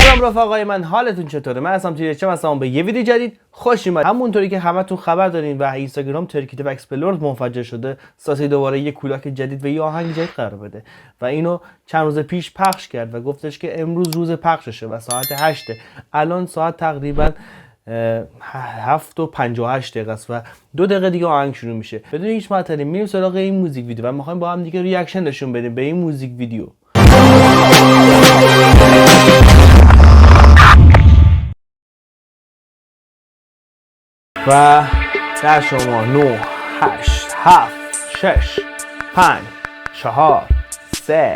سلام رفقای من، حالتون چطوره؟ من هستم تیرچم، هستم به یه ویدیو جدید خوش اومد. همونطوری که همتون خبر دارین و اینستاگرام ترکیت و اکسپلور منفجر شده، ساسی دوباره یه کولاک جدید و یه آهنگ جدید قرار بده و اینو چند روز پیش پخش کرد و گفتش که امروز روز پخششه و ساعت 8. الان ساعت تقریبا 7:58 است و 2 دقیقه دیگه آهنگ شروع میشه. بدون هیچ معطلی میریم سراغ این موزیک ویدیو و میخوایم با هم دیگه ریاکشن نشون بدیم به این موزیک ویدیو. و در شما 9 8 7 6 5 4 3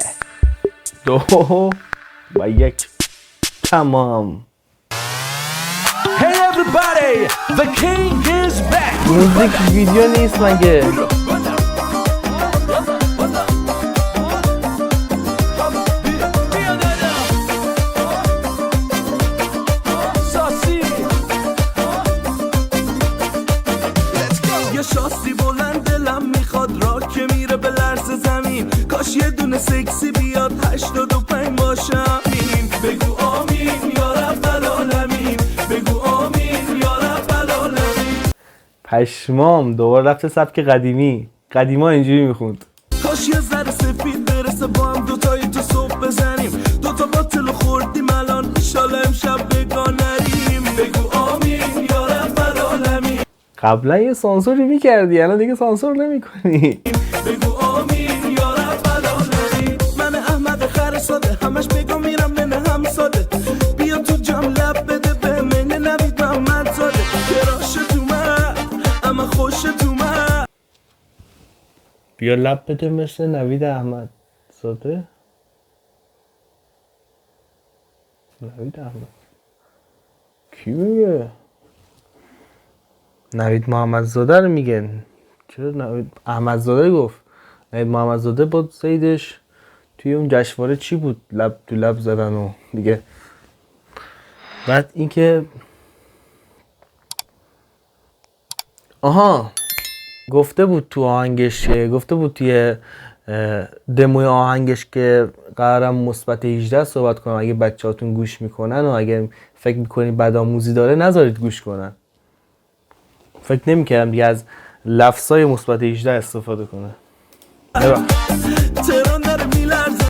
2 و 1 تمام. Hey everybody, the king is back. موزیک ویدیو نیست مگه؟ یه شاسی بلند دلم میخواد را که میره به لرز زمین، کاش یه دونه سکسی بیاد 85 باشم. بگو آمین یا رب العالمین، بگو آمین یا رب العالمین. پشمام دوباره رفت سبک قدیما اینجوری میخوند. کاش یه ذره سفید برسه با هم دوتایی تو صبح بزنیم، دوتا باطل خوردیم الان انشالله امشب بگاه نریم. بگو آمین یا رب العالمین. قبلا یه سانسوری میکردی الان دیگه سانسور نمیکنی. بگو آمین یا رب العالمین. من احمد خر ساده همش بگو میرم نه هم ساده، بیا تو جام لب بده به من نوید محمد زاده. کراش تو من اما خوش تو من، بیا لب بده مثل نوید احمد زاده. نوید احمد کی میگه؟ نوید محمد زاده رو میگن. چرا نوید احمد زاده گفت؟ نوید محمد زاده با سیدش توی اون جشنواره چی بود؟ لب تو لب زدن و دیگه. بعد اینکه گفته بود تو آهنگش، گفته بود توی دموی آهنگش که قرارم مثبت 18 صحبت کنم. اگه بچه‌هاتون گوش میکنن و اگه فکر میکنین بدآموزی داره نذارید گوش کنن. فکر نمی‌کردم دیگه از لفظای مثبت 18 استفاده کنه. تهران داره میلرزه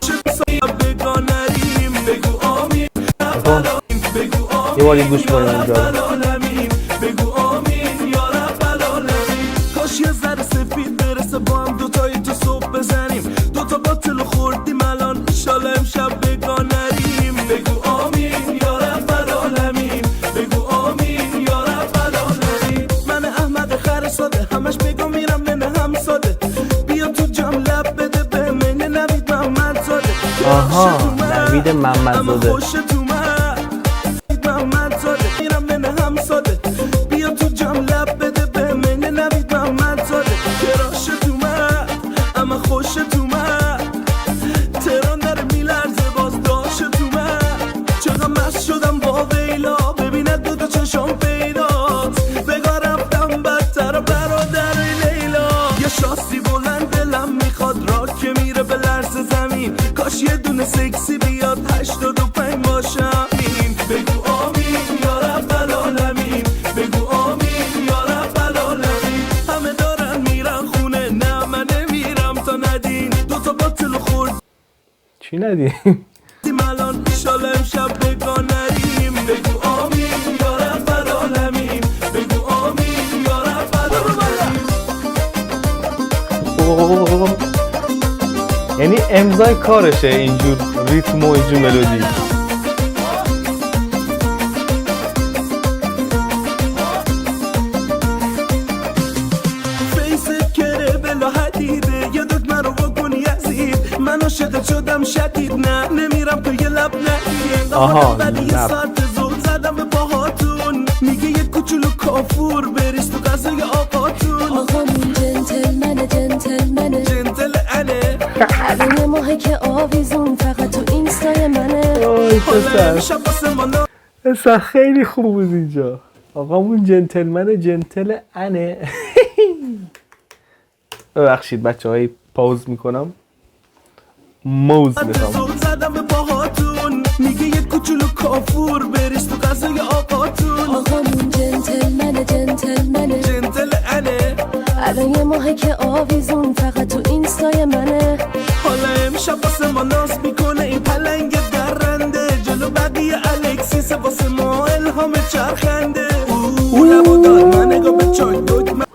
بگاه نریم. بگو آمین یه بار گوش کنیم اونجا. بگو آمین یا رب العالمین. کاش یه ذره سفید برسه با هم دوتایی تو صبح بزنیم، دوتا باطل خوردیم الان انشالله امشب بگاه نریم. بگو آمین یا رب العالمین. بگو آمین یا رب العالمین. من احمد خر ساده همش بگو میرم نه هم ساده، بیا تو جام لب بده به من نوید محمد زاده. نوید محمد زاده. خوش تو من محمد زاده. میرم نه هم ساده، بیا تو جام لب بده به من نوید محمد زاده. کراش تو من اما خوش تو من، تهران داره میلرزه باز داش تو من. چقدر مست شدم با ویلا ببینه دوتا چشم پیداست، بگاه رفتم بدتر برادر لیلا. یه شاسی بلند دلم میخواد را که میره به لرز زمین، کاش یه دونه سکسی بیاد 85 باشم. بگو آمین یا رب العالمین. بگو آمین یا رب العالمین. همه دارن میرن خونه نه من نمیرم تا ندین، دوتا باطل خورد چی ندیم؟ الان انشالله امشب بگاه نریم. بگو آمین یا رب العالمین. بگو آمین یا رب العالمین. یعنی امضای کارشه اینجور ریتم و اینجور ملودی. فیست کره بلا حدیده یه دکمه رو بکنی یزید، من عاشقت شدم شدید نه نمیرم تو یه لب نهید. ولی یه ساعت زود زدم به باهاتون، میگه یه کوچولو کافور بریز تو غذای آقاتون. آقامون جنتلمنه جنتل انه یه ماهه که آویزون فقط تو اینستای منه. حالا امشب واسه ما اصلا خیلی خوب بود اینجا. آقامون جنتل انه. ببخشید بچه های پاوز میکنم. موز میخوام. زدم به باهاتون میگه یه کوچولو کافور بریز تو غذای آقاتون. آقامون جنتلمنه جنتلمنه جنتل انه. الان یه ماهه که آویزون فقط تو اینستای منه. حالا امشب واسه ما ناز میکنه این پلنگ درنده، جلو بقیه الکسیس واسه ما الهام چرخنده. او لبو داد من نگاه به چای دکمه.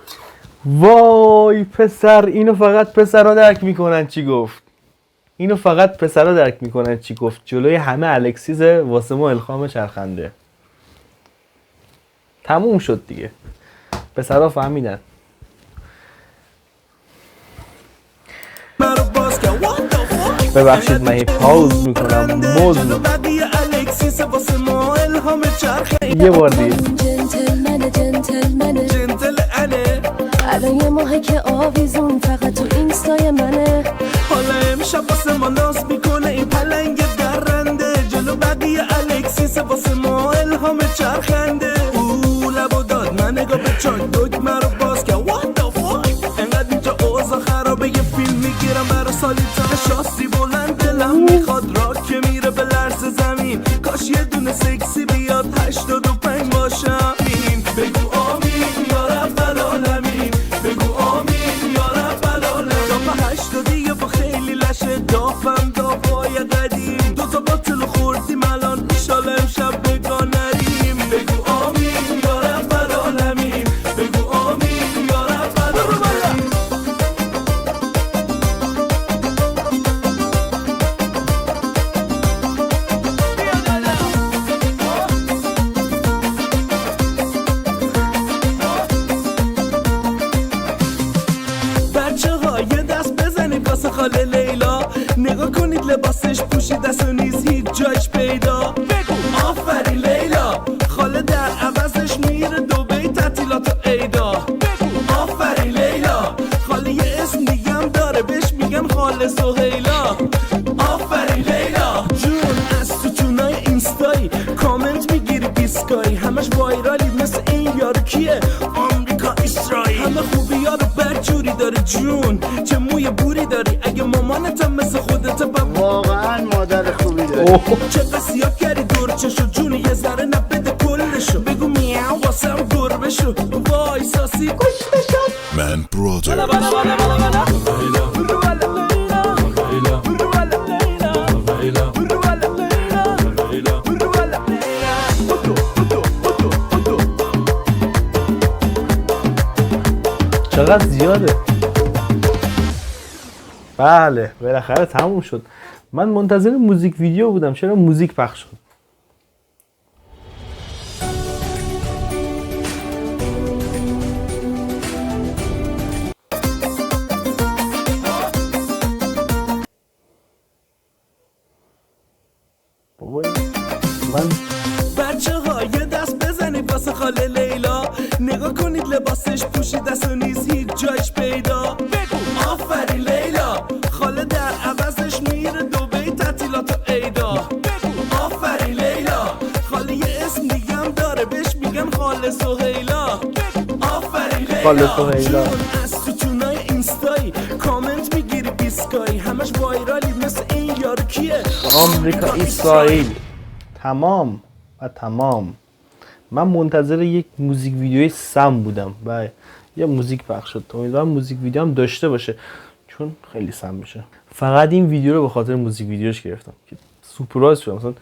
وای پسر، اینو فقط پسرا درک میکنن چی گفت. اینو فقط پسرا درک میکنن چی گفت. جلوی همه الکسیس واسه ما الهام چرخنده. تموم شد دیگه. پسرا فهمیدن. ببخشید من پاوز میکنم. موضوع یه بار دیگه. جنتلمنه جنتلمنه جنتل انه. الان یه ماهه که آویزون فقط تو اینستای منه. حالا امشب واسه ما ناز میکنه این پلنگ درنده، جلو بقیه الکسیس واسه ما الهام چرخنده. او لبو داد من نگاه به چای دکمه رو باز که what the fuck. انقدر اینجا اوضاع خرابه یه فیلم میگیرم برا سالیتان شاسی بلند، دلم میخواد راک که میره به لرز زمین. کاش یه دونه سکسی بیاد 85 باشم. این بگو آمین یا رب العالمین، بگو آمین یا رب العالمین. دافه 80 با خیلی لشه دافم دافای قدیم. دوتا باطل خوردیم الان ایشالا امشب بگاه نریم. بگو آمین یا رب العالمین، بگو آمین یا رب العالمین. بچه ها یه دست بزنید واسه خاله لیلا. نگاه کنید لباسش پوشید دست و نیز هیچ جایش پیدا. آفرین لیلا. خاله در عوضش میره دوبی تعطیلات و عیدا. آفرین لیلا. خاله یه اسم دیگه هم داره بهش میگن خاله سهیلا. آفرین لیلا جون. از تو تونای اینستایی کامنت میگیری بیسکایی، همش وایرالی مثل این یارو کیه آمریکا اسرائیل. همه خوبی یارو بدجوری داره جون، چه موی بوری داری. اگه مامانتم مثل خودت واقعا مادر خوبی داری. چه قصیاب کردی دور چشو جون یه ذره نبده کلشو. بگو میاو واسم گربه شو. وای ساسی گوش بشو. Man Brother. چقدر زیاده. بله بالاخره تموم شد. من منتظر موزیک ویدیو بودم، چرا موزیک پخش شد؟ بابا من بچه ها یه دست بزنید واسه خاله لیلا. نگاه کنید لباسش پوشید دست و نیز هیچ جایش پیدا. آفرین لیلا. خاله در عوضش میره دوبی تعطیلات و عیدا. آفرین لیلا. خاله یه اسم دیگه هم داره بهش میگن خاله سهیلا. آفرین لیلا. خاله سهیلا. جون. از تو تونای اینستایی کامنت میگیری بیسکایی، همش وایرالی مثل این یارو کیه آمریکا اسرائیل. تمام و تمام. من منتظر یک موزیک ویدیوی سم بودم و یه موزیک پخش شد. امیدوارم موزیک ویدیو هم داشته باشه چون خیلی سم میشه. فقط این ویدیو رو به خاطر موزیک ویدیوش گرفتم که سورپرایز شدم. مثلا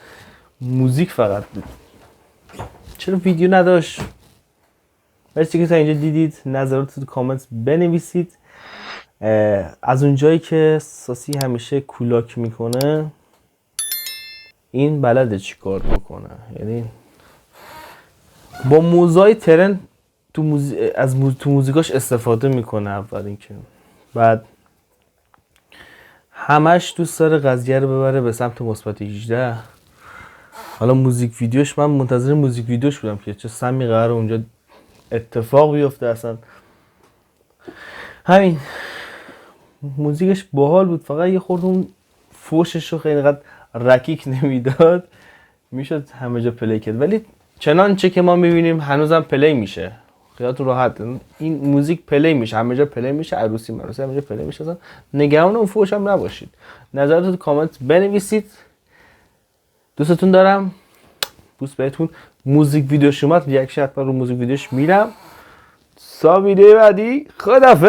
موزیک فقط بود. چرا ویدیو نداشت؟ مرسی که تا اینجا دیدید. نظرات تو کامنت بنویسید. از اونجایی که ساسی همیشه کولاک میکنه، این بلده چی کار بکنه. یعنی با موزای ترند تو موزیکاش استفاده میکنه. اول اینکه بعد همش دوست داره قضیه رو ببره به سمت مثبت 18. حالا موزیک ویدیوش، من منتظر موزیک ویدیوش بودم که چه سمی قراره اونجا اتفاق بیفته. اصلا همین موزیکش باحال بود، فقط یه خورده اون فوشش رو خیلی قد رکیک نمیداد، میشد همه جا پلی کرد. ولی چنانچه که ما میبینیم هنوزم پلی میشه، خیالتون راحت. این موزیک پلی میشه، همه جا پلی میشه، عروسی مراسم همه جا پلی میشه. اصلا نگران اون فوش هم نباشید. نظرات تو کامنت بنویسید. دوستتون دارم. بوس بهتون. موزیک ویدیوش اومد یک حتما رو موزیک ویدیوش میرم. تا ویدیو بعدی خدافظ.